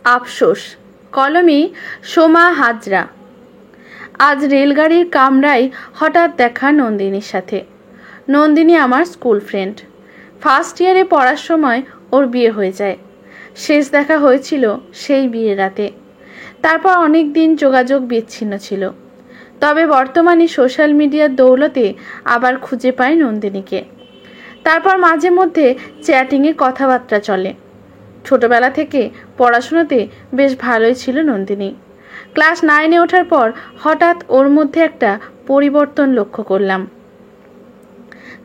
আফসোস, কলমে সোমা হাজরা। আজ রেলগাড়ির কামরায় হঠাৎ দেখা নন্দিনীর সাথে। নন্দিনী আমার স্কুল ফ্রেন্ড। ফার্স্ট ইয়ারে পড়ার সময় ওর বিয়ে হয়ে যায়। শেষ দেখা হয়েছিল সেই বিয়ের রাতে। তারপর অনেক দিন যোগাযোগ বিচ্ছিন্ন ছিল। তবে বর্তমানে সোশ্যাল মিডিয়ার দৌলতে আবার খুঁজে পায় নন্দিনীকে। তারপর মাঝে মধ্যে চ্যাটিংয়ে কথাবার্তা চলে। ছোটবেলা থেকে পড়াশোনাতে বেশ ভালোই ছিল নন্দিনী। ক্লাস 9-এ ওঠার পর হঠাৎ ওর মধ্যে একটা পরিবর্তন লক্ষ্য করলাম।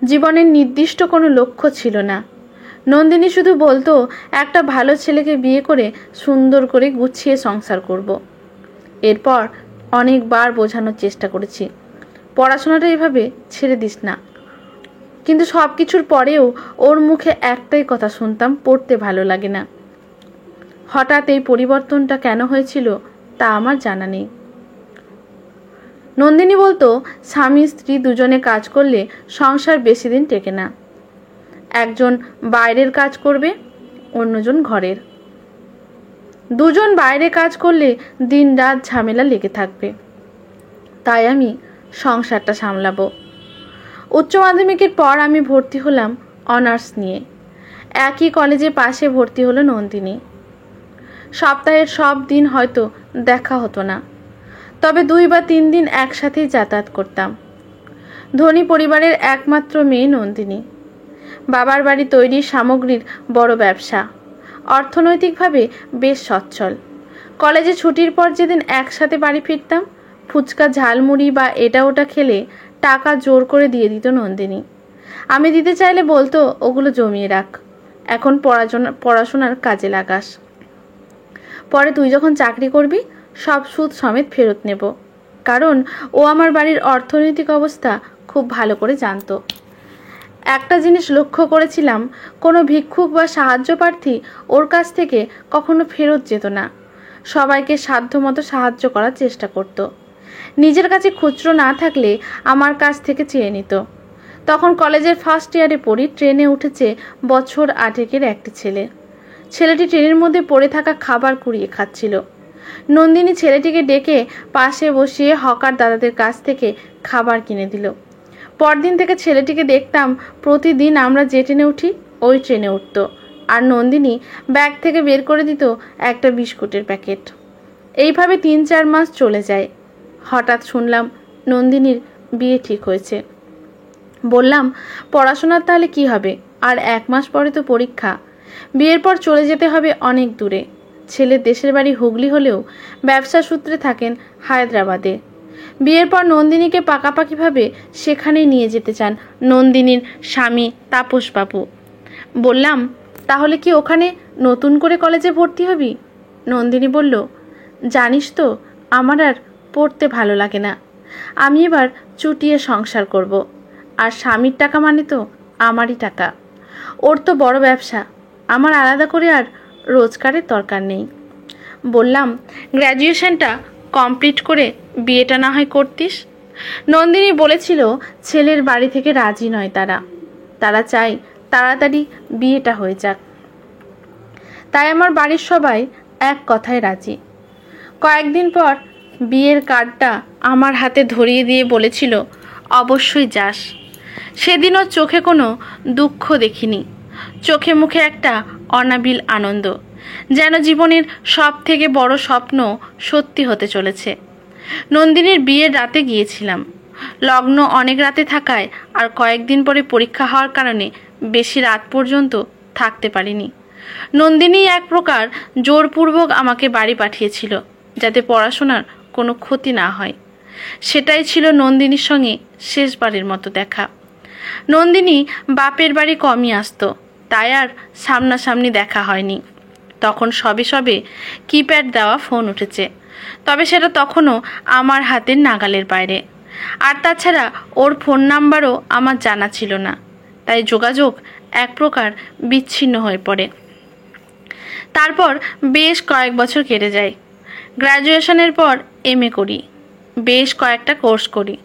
জীবনের নির্দিষ্ট কোনো লক্ষ্য ছিল না। নন্দিনী শুধু বলতো একটা ভালো ছেলেকে বিয়ে করে সুন্দর করে গুছিয়ে সংসার করব। এরপর অনেকবার বোঝানোর চেষ্টা করেছি, পড়াশোনাটা এভাবে ছেড়ে দিস না। কিন্তু সব কিছুর পরেও ওর মুখে একটাই কথা শুনতাম, পড়তে ভালো লাগে না। হঠাৎ এই পরিবর্তনটা কেন হয়েছিল তা আমার জানা নেই। নন্দিনী বলতো স্বামী স্ত্রী দুজনে কাজ করলে সংসার বেশি দিন টেকে না। একজন বাইরের কাজ করবে, অন্যজন ঘরের। দুজন বাইরে কাজ করলে দিন রাত ঝামেলা লেগে থাকবে। তাই আমি সংসারটা সামলাবো। উচ্চ মাধ্যমিকের পর আমি ভর্তি হলাম অনার্স নিয়ে। একই কলেজে পাশে ভর্তি হলো নন্দিনী। সপ্তাহের সব দিন হয়তো দেখা হতো না, তবে 2 বা 3 দিন একসাথেই যাতায়াত করতাম। ধনী পরিবারের একমাত্র মেয়ে নন্দিনী। বাবার বাড়ি তৈরির সামগ্রীর বড় ব্যবসা। অর্থনৈতিকভাবে বেশ সচ্ছল। কলেজে ছুটির পর যেদিন একসাথে বাড়ি ফিরতাম, ফুচকা ঝালমুড়ি বা এটা ওটা খেলে টাকা জোর করে দিয়ে দিত নন্দিনী। আমি দিতে চাইলে বলতো ওগুলো জমিয়ে রাখ, এখন পড়াশোনার কাজে লাগাস। পরে তুই যখন চাকরি করবি সব সুদ সমেত ফেরত নেব। কারণ ও আমার বাড়ির অর্থনৈতিক অবস্থা খুব ভালো করে জানতো। একটা জিনিস লক্ষ্য করেছিলাম, কোনো ভিক্ষুক বা সাহায্য প্রার্থী ওর কাছ থেকে কখনো ফেরত যেত না। সবাইকে সাধ্যমতো সাহায্য করার চেষ্টা করত। নিজের কাছে খুচরো না থাকলে আমার কাছ থেকে চেয়ে নিত। তখন কলেজের ফার্স্ট ইয়ারে পড়ি। ট্রেনে উঠেছে বছর 8-এর একটি ছেলে। ছেলেটি ট্রেনের মধ্যে পড়ে থাকা খাবার কুড়িয়ে খাচ্ছিল। নন্দিনী ছেলেটিকে ডেকে পাশে বসিয়ে হকার দাদাদের কাছ থেকে খাবার কিনে দিল। পরদিন থেকে ছেলেটিকে দেখতাম প্রতিদিন আমরা যে ট্রেনে উঠি ওই ট্রেনে উঠত, আর নন্দিনী ব্যাগ থেকে বের করে দিত একটা বিস্কুটের প্যাকেট। এইভাবে 3-4 মাস চলে যায়। হঠাৎ শুনলাম নন্দিনীর বিয়ে ঠিক হয়েছে। বললাম, পড়াশোনার তাহলে কি হবে? আর 1 মাস পরে তো পরীক্ষা। বিয়ের পর চলে যেতে হবে অনেক দূরে। ছেলের দেশের বাড়ি হুগলি হলেও ব্যবসা সূত্রে থাকেন হায়দ্রাবাদে। বিয়ের পর নন্দিনীকে পাকাপাকিভাবে সেখানেই নিয়ে যেতে চান নন্দিনীর স্বামী তাপস বাবু। বললাম, তাহলে কি ওখানে নতুন করে কলেজে ভর্তি হবি? নন্দিনী বলল, জানিস তো আমার আর পড়তে ভালো লাগে না। আমি এবার চুটিয়ে সংসার করব। আর স্বামীর টাকা মানে তো আমারই টাকা। ওর তো বড় ব্যবসা, আমার আলাদা করে আর রোজগারের দরকার নেই। বললাম, গ্র্যাজুয়েশনটা কমপ্লিট করে বিয়েটা না হয় করতিস। নন্দিনী বলেছিল ছেলের বাড়ি থেকে রাজি নয় তারা চায় তাড়াতাড়ি বিয়েটা হয়ে যাক। তাই আমার বাড়ির সবাই এক কথায় রাজি। কয়েকদিন পর বিয়ের কার্ডটা আমার হাতে ধরিয়ে দিয়ে বলেছিল, অবশ্যই যাস। সেদিনও চোখে কোনো দুঃখ দেখিনি, চোখে মুখে একটা অনাবিল আনন্দ, যেন জীবনের সব থেকে বড় স্বপ্ন সত্যি হতে চলেছে। নন্দিনীর বিয়ের রাতে গিয়েছিলাম। লগ্ন অনেক রাতে থাকায় আর কয়েকদিন পরে পরীক্ষা হওয়ার কারণে বেশি রাত পর্যন্ত থাকতে পারিনি। নন্দিনী এক প্রকার জোরপূর্বক আমাকে বাড়ি পাঠিয়েছিল, যাতে পড়াশোনার কোনো ক্ষতি না হয়। সেটাই ছিল নন্দিনীর সঙ্গে শেষবারের মতো দেখা। নন্দিনী বাপের বাড়ি কমই আসতো, তাই আর সামনাসামনি দেখা হয়নি। তখন সবে সবে কিপ্যাড দেওয়া ফোন উঠেছে, তবে সেটা তখনও আমার হাতের নাগালের বাইরে। আর তাছাড়া ওর ফোন নাম্বারও আমার জানা ছিল না, তাই যোগাযোগ এক প্রকার বিচ্ছিন্ন হয়ে পড়ে। তারপর বেশ কয়েক বছর কেটে যায়। গ্র্যাজুয়েশনের পর MA করি, বেশ কয়েকটা কোর্স করি।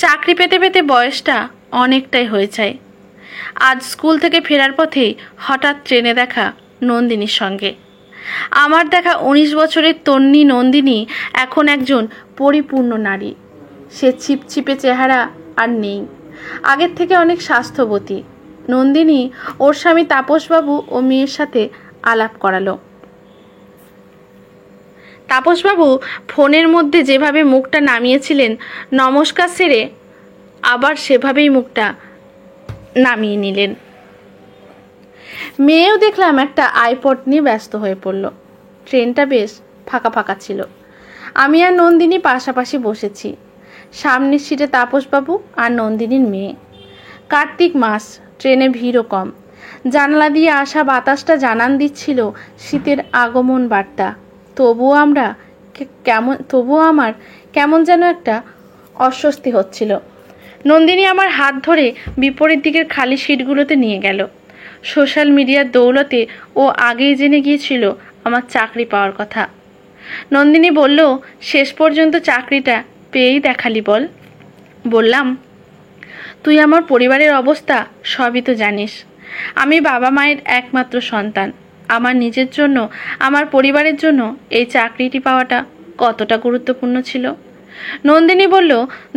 চাকরি পেতে পেতে বয়সটা অনেকটাই হয়ে যায়। আজ স্কুল থেকে ফেরার পথেই হঠাৎ ট্রেনে দেখা নন্দিনীর সঙ্গে। আমার দেখা 19 বছরের তন্নি নন্দিনী এখন একজন পরিপূর্ণ নারী। সে ছিপছিপে চেহারা আর নেই, আগের থেকে অনেক স্বাস্থ্যবতী। নন্দিনী ওর স্বামী তাপসবাবু ও মেয়ের সাথে আলাপ করালো। তাপসবাবু ফোনের মধ্যে যেভাবে মুখটা নামিয়েছিলেন, নমস্কার সেরে আবার সেভাবেই মুখটা নামিয়ে নিলেন। মেয়েও দেখলাম একটা আইপড নিয়ে ব্যস্ত হয়ে পড়ল। ট্রেনটা বেশ ফাঁকা ফাঁকা ছিল। আমি আর নন্দিনী পাশাপাশি বসেছি। সামনের সিটে তাপসবাবু আর নন্দিনীর মেয়ে। কার্তিক মাস, ট্রেনে ভিড়ও কম। জানলা দিয়ে আসা বাতাসটা জানান দিচ্ছিল শীতের আগমন বার্তা। তবুও আমার কেমন যেন একটা অস্বস্তি হচ্ছিল। নন্দিনী আমার হাত ধরে বিপরীত দিকের খালি সিটগুলোতে নিয়ে গেল। সোশ্যাল মিডিয়ার দৌলতে ও আগেই জেনে গিয়েছিল আমার চাকরি পাওয়ার কথা। নন্দিনী বলল, শেষ পর্যন্ত চাকরিটা পেয়েই দেখালি বল। বললাম, তুই আমার পরিবারের অবস্থা সবই তো জানিস। আমি বাবা মায়ের একমাত্র সন্তান। আমার নিজের জন্য, আমার পরিবারের জন্য এই চাকরিটি পাওয়াটা কতটা গুরুত্বপূর্ণ ছিল। নন্দিনী বলল,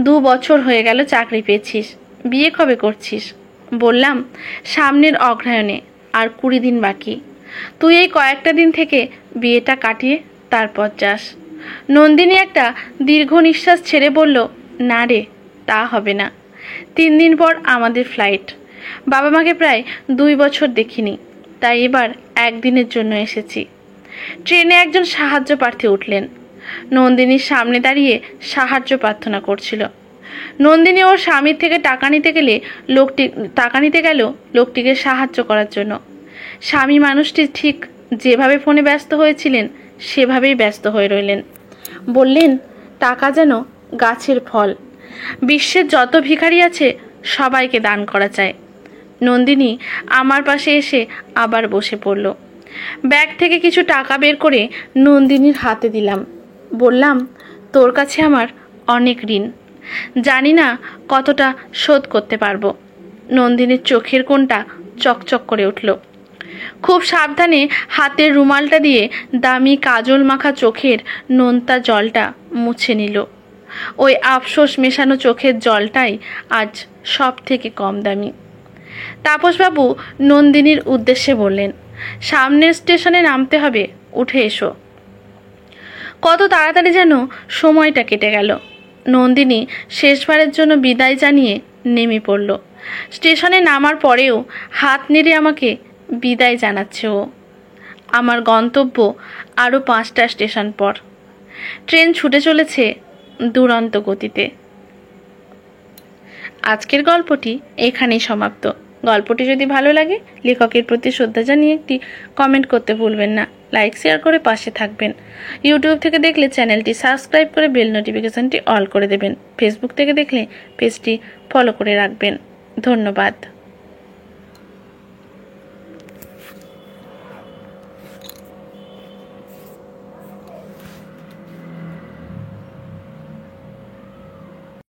2 বছর হয়ে গেল চাকরি পেয়েছিস, বিয়ে কবে করছিস? বললাম, সামনের অগ্রহায়ণে, আর 20 দিন বাকি। তুই এই কয়েকটা দিন থেকে বিয়েটা কাটিয়ে তারপর যাস। নন্দিনী একটা দীর্ঘ নিঃশ্বাস ছেড়ে বলল, না রে, তা হবে না। 3 দিন পর আমাদের ফ্লাইট। বাবা মাকে প্রায় 2 বছর দেখিনি, তাই এবার একদিনের জন্য এসেছি। ট্রেনে একজন সাহায্য প্রার্থী উঠলেন। নন্দিনীর সামনে দাঁড়িয়ে সাহায্য প্রার্থনা করছিল। নন্দিনী ওর স্বামীর থেকে টাকা নিতে গেল লোকটিকে সাহায্য করার জন্য। স্বামী মানুষটি ঠিক যেভাবে ফোনে ব্যস্ত হয়েছিলেন সেভাবেই ব্যস্ত হয়ে রইলেন। বললেন, টাকা যেন গাছের ফল, বিশ্বের যত ভিখারি আছে সবাইকে দান করা চায়। নন্দিনী আমার পাশে এসে আবার বসে পড়ল। ব্যাগ থেকে কিছু টাকা বের করে নন্দিনীর হাতে দিলাম। বললাম, তোর কাছে আমার অনেক ঋণ, জানি না কতটা শোধ করতে পারবো। নন্দিনীর চোখের কোণটা চকচক করে উঠল। খুব সাবধানে হাতের রুমালটা দিয়ে দামি কাজল মাখা চোখের নোনতা জলটা মুছে নিল। ওই আফসোস মেশানো চোখের জলটাই আজ সব থেকে কম দামি। তাপসবাবু নন্দিনীর উদ্দেশ্যে বললেন, সামনের স্টেশনে নামতে হবে, উঠে এসো। কত তাড়াতাড়ি যেন সময়টা কেটে গেল। নন্দিনী শেষবারের জন্য বিদায় জানিয়ে নেমে পড়ল। স্টেশনে নামার পরেও হাত নেড়ে আমাকে বিদায় জানাচ্ছে ও। আমার গন্তব্য আরও 5টা স্টেশন পর। ট্রেন ছুটে চলেছে দুরন্ত গতিতে। আজকের গল্পটি এখানেই সমাপ্ত। গল্পটি যদি ভালো লাগে, লেখকের প্রতি শ্রদ্ধা জানিয়ে একটি কমেন্ট করতে ভুলবেন না। লাইক শেয়ার করে পাশে থাকবেন। ইউটিউব থেকে দেখলে চ্যানেলটি সাবস্ক্রাইব করে বেল নোটিফিকেশনটি অল করে দেবেন। ফেসবুক থেকে দেখলে পেজটি ফলো করে রাখবেন। ধন্যবাদ।